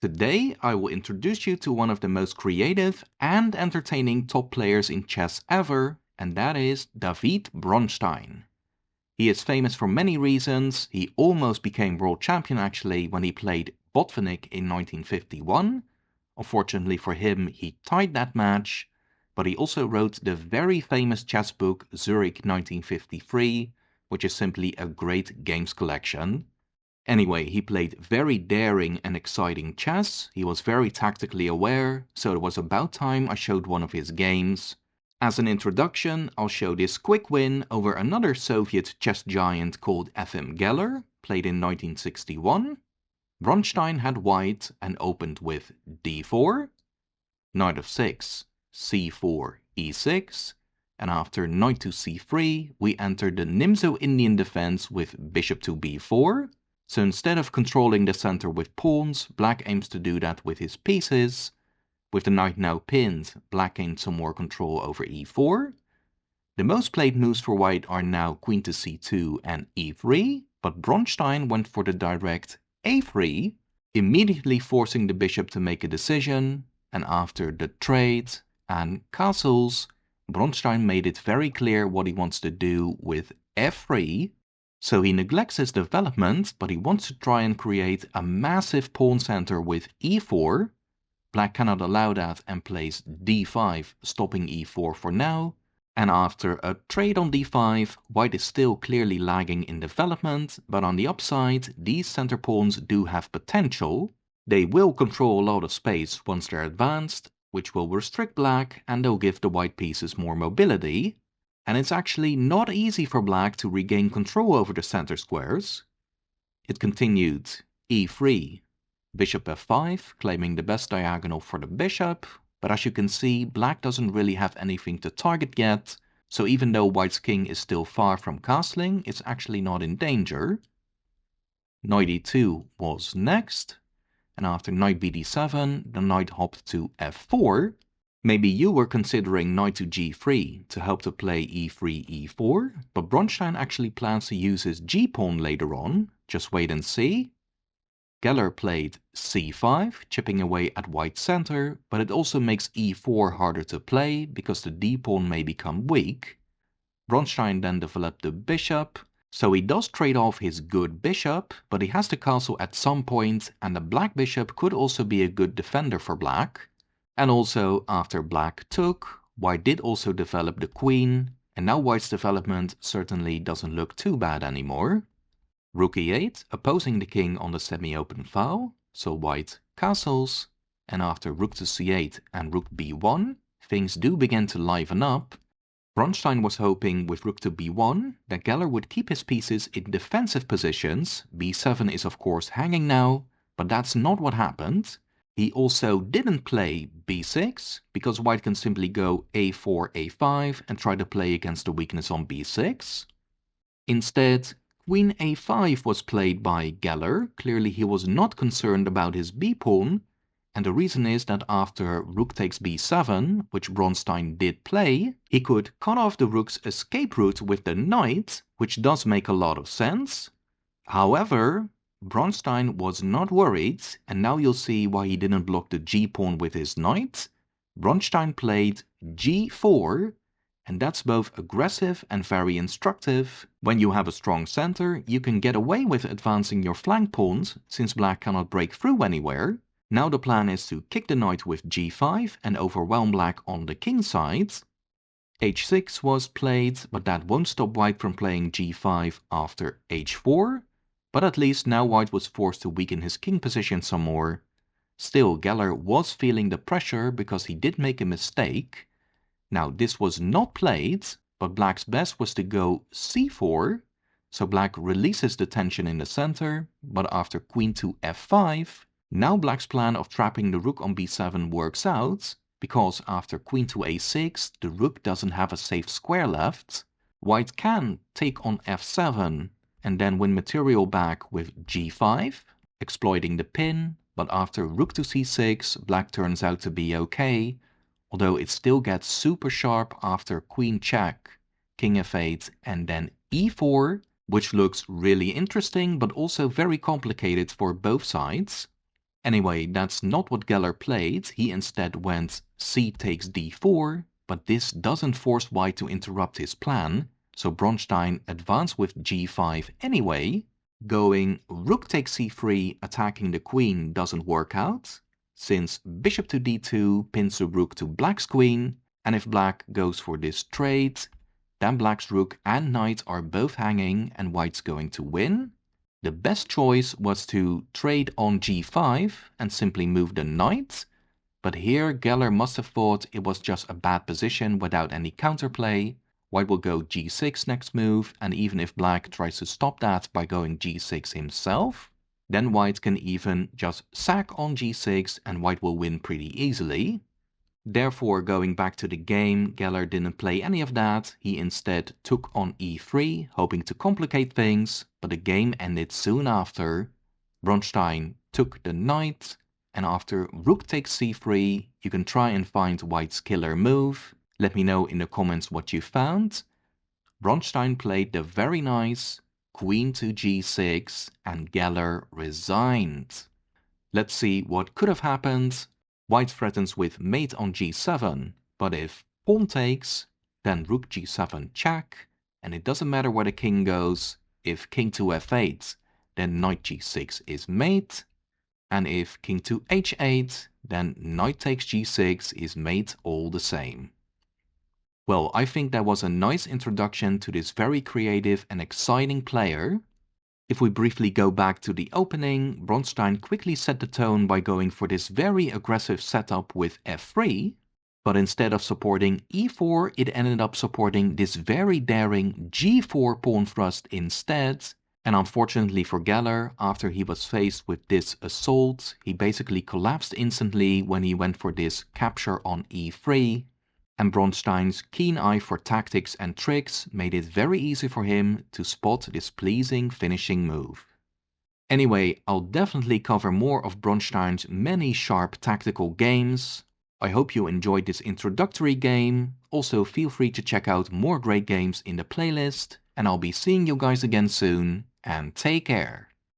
Today I will introduce you to one of the most creative and entertaining top players in chess ever, and that is David Bronstein. He is famous for many reasons. He almost became world champion actually when he played Botvinnik in 1951. Unfortunately for him, he tied that match, but he also wrote the very famous chess book Zurich 1953, which is simply a great games collection. Anyway, he played very daring and exciting chess, he was very tactically aware, so it was about time I showed one of his games. As an introduction, I'll show this quick win over another Soviet chess giant called Efim Geller, played in 1961. Bronstein had white and opened with d4, knight of 6, c4, e6, and after knight to c3 we entered the Nimzo-Indian defense with bishop to b4. So instead of controlling the center with pawns, black aims to do that with his pieces. With the knight now pinned, black gained some more control over e4. The most played moves for white are now queen to c2 and e3, but Bronstein went for the direct a3, immediately forcing the bishop to make a decision, and after the trade and castles, Bronstein made it very clear what he wants to do with f3. So he neglects his development, but he wants to try and create a massive pawn center with e4. Black cannot allow that and plays d5, stopping e4 for now. And after a trade on d5, white is still clearly lagging in development, but on the upside, these center pawns do have potential. They will control a lot of space once they're advanced, which will restrict black and they'll give the white pieces more mobility. And it's actually not easy for black to regain control over the center squares. It continued e3, bishop f5, claiming the best diagonal for the bishop, but as you can see, black doesn't really have anything to target yet, so even though white's king is still far from castling, it's actually not in danger. Knight e2 was next, and after knight bd7, the knight hopped to f4. Maybe you were considering knight to g3 to help to play e3, e4, but Bronstein actually plans to use his g-pawn later on, just wait and see. Geller played c5, chipping away at white's center, but it also makes e4 harder to play because the d-pawn may become weak. Bronstein then developed the bishop, so he does trade off his good bishop, but he has to castle at some point, and the black bishop could also be a good defender for black. And also, after black took, white did also develop the queen, and now white's development certainly doesn't look too bad anymore. Rook e8, opposing the king on the semi-open file, so white castles, and after rook to c8 and rook b1, things do begin to liven up. Bronstein was hoping with rook to b1 that Geller would keep his pieces in defensive positions. b7 is of course hanging now, but that's not what happened. He also didn't play b6, because white can simply go a4, a5 and try to play against the weakness on b6. Instead, queen a5 was played by Geller. Clearly he was not concerned about his b-pawn, and the reason is that after rook takes b7, which Bronstein did play, he could cut off the rook's escape route with the knight, which does make a lot of sense. However, Bronstein was not worried, and now you'll see why he didn't block the g-pawn with his knight. Bronstein played g4, and that's both aggressive and very instructive. When you have a strong center, you can get away with advancing your flank pawns, since black cannot break through anywhere. Now the plan is to kick the knight with g5 and overwhelm black on the king side. h6 was played, but that won't stop white from playing g5 after h4. But at least now white was forced to weaken his king position some more. Still, Geller was feeling the pressure because he did make a mistake. Now this was not played, but black's best was to go c4, so black releases the tension in the center, but after queen to f5, now black's plan of trapping the rook on b7 works out, because after queen to a6, the rook doesn't have a safe square left. White can take on f7, and then win material back with g5, exploiting the pin, but after rook to c6, black turns out to be okay, although it still gets super sharp after queen check, king f8, and then e4, which looks really interesting but also very complicated for both sides. Anyway, that's not what Geller played. He instead went c takes d4, but this doesn't force white to interrupt his plan, so Bronstein advanced with g5 anyway. Going rook takes c3 attacking the queen doesn't work out, since bishop to d2 pins the rook to black's queen, and if black goes for this trade, then black's rook and knight are both hanging and white's going to win. The best choice was to trade on g5 and simply move the knight, but here Geller must have thought it was just a bad position without any counterplay. White will go g6 next move, and even if black tries to stop that by going g6 himself, then white can even just sack on g6 and white will win pretty easily. Therefore, going back to the game, Geller didn't play any of that. He instead took on e3, hoping to complicate things, but the game ended soon after. Bronstein took the knight, and after rook takes c3, you can try and find white's killer move. Let me know in the comments what you found. Bronstein played the very nice queen to g6, and Geller resigned. Let's see what could have happened. White threatens with mate on g7, but if pawn takes, then rook g7 check, and it doesn't matter where the king goes. If king to f8, then knight g6 is mate, and if king to h8, then knight takes g6 is mate all the same. Well, I think that was a nice introduction to this very creative and exciting player. If we briefly go back to the opening, Bronstein quickly set the tone by going for this very aggressive setup with f3, but instead of supporting e4, it ended up supporting this very daring g4 pawn thrust instead. And unfortunately for Geller, after he was faced with this assault, he basically collapsed instantly when he went for this capture on e3. And Bronstein's keen eye for tactics and tricks made it very easy for him to spot this pleasing finishing move. Anyway, I'll definitely cover more of Bronstein's many sharp tactical games. I hope you enjoyed this introductory game. Also, feel free to check out more great games in the playlist, and I'll be seeing you guys again soon, and take care.